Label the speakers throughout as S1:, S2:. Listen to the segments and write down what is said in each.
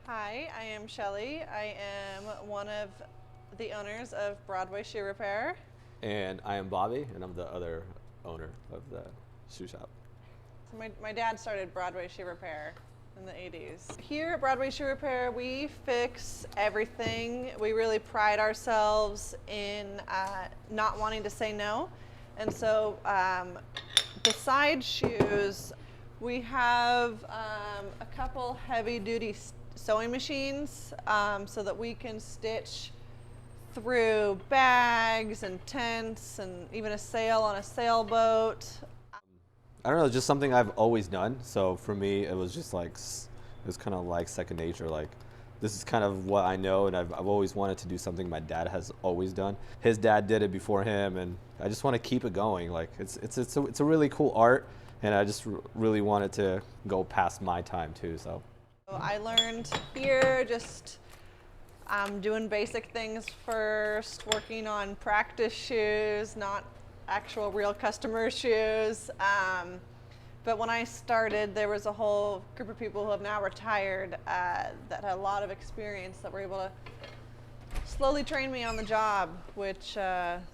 S1: Hi, I am Shelly. I am one of the owners of Broadway Shoe Repair.
S2: And I am Bobby, and I'm the other owner of the shoe shop.
S1: So my dad started Broadway Shoe Repair in the 80s. Here at Broadway Shoe Repair, we fix everything. We really pride ourselves in not wanting to say no. And so besides shoes, we have a couple heavy-duty sewing machines so that we can stitch through bags and tents and even a sail on a sailboat.
S2: I don't know, just something I've always done. So for me, it was just like, it was kind of like second nature. Like, this is kind of what I know, and I've always wanted to do something my dad has always done. His dad did it before him, and I just want to keep it going. Like, it's a really cool art, and I just really wanted to go past my time too. So
S1: I learned here just doing basic things first, working on practice shoes, not actual real customer shoes. But when I started, there was a whole group of people who have now retired that had a lot of experience that were able to slowly train me on the job, which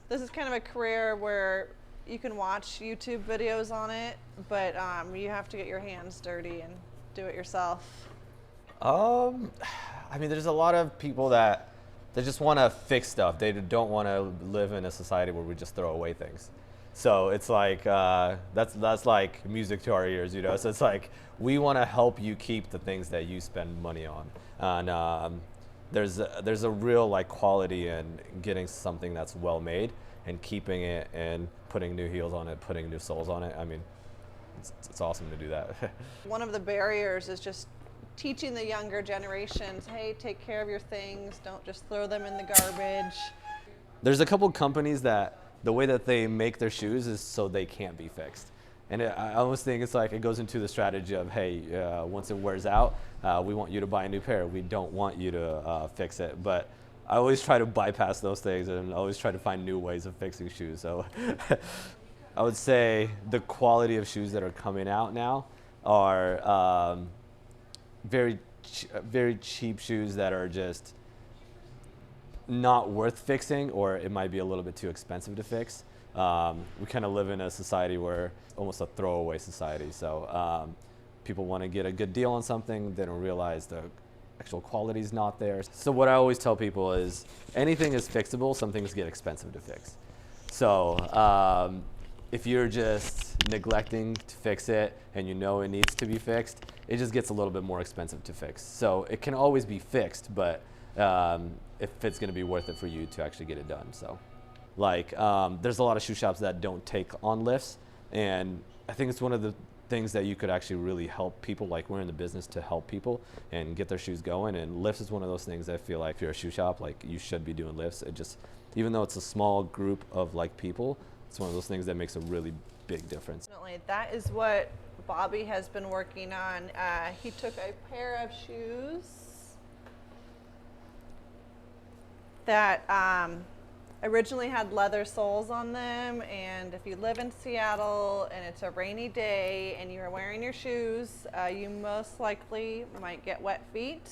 S1: this is kind of a career where you can watch YouTube videos on it, but you have to get your hands dirty and do it yourself.
S2: I mean, there's a lot of people that they just want to fix stuff. They don't want to live in a society where we just throw away things. So it's like that's like music to our ears, you know. So it's like we want to help you keep the things that you spend money on, and there's a real like quality in getting something that's well made and keeping it and putting new heels on it, putting new soles on it. I mean, it's awesome to do that.
S1: One of the barriers is just teaching the younger generations, hey, take care of your things, don't just throw them in the garbage.
S2: There's a couple companies that the way that they make their shoes is so they can't be fixed. And I almost think it's like it goes into the strategy of, hey, once it wears out, we want you to buy a new pair. We don't want you to fix it. But I always try to bypass those things and always try to find new ways of fixing shoes. So I would say the quality of shoes that are coming out now are very cheap shoes that are just not worth fixing, or it might be a little bit too expensive to fix. We kind of live in a society where almost a throwaway society. So people want to get a good deal on something, they don't realize the actual quality is not there. So what I always tell people is anything is fixable, some things get expensive to fix. So if you're just neglecting to fix it and you know it needs to be fixed, it just gets a little bit more expensive to fix. So it can always be fixed, but if it's going to be worth it for you to actually get it done. So like there's a lot of shoe shops that don't take on lifts, and I think it's one of the things that you could actually really help people. Like, we're in the business to help people and get their shoes going, and lifts is one of those things I feel like if you're a shoe shop, like, you should be doing lifts. It just, even though it's a small group of like people, it's one of those things that makes a really big difference.
S1: Definitely. That is what Bobby has been working on. He took a pair of shoes that originally had leather soles on them, and if you live in Seattle and it's a rainy day and you're wearing your shoes, you most likely might get wet feet.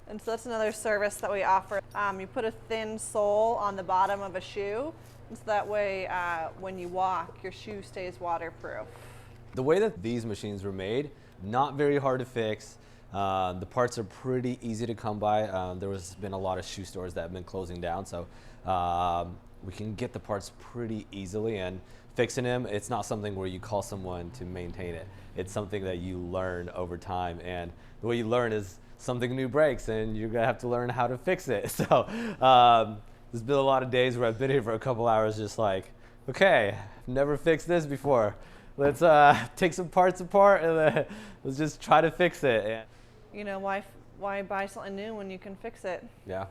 S1: And so that's another service that we offer. You put a thin sole on the bottom of a shoe, so that way when you walk, your shoe stays waterproof.
S2: The way that these machines were made, not very hard to fix. The parts are pretty easy to come by. There has been a lot of shoe stores that have been closing down, so we can get the parts pretty easily, and fixing them, it's not something where you call someone to maintain it. It's something that you learn over time, and the way you learn is something new breaks and you're gonna have to learn how to fix it. So there's been a lot of days where I've been here for a couple hours just like, okay, I've never fixed this before. Let's take some parts apart and let's just try to fix it.
S1: You know, why buy something new when you can fix it?
S2: Yeah.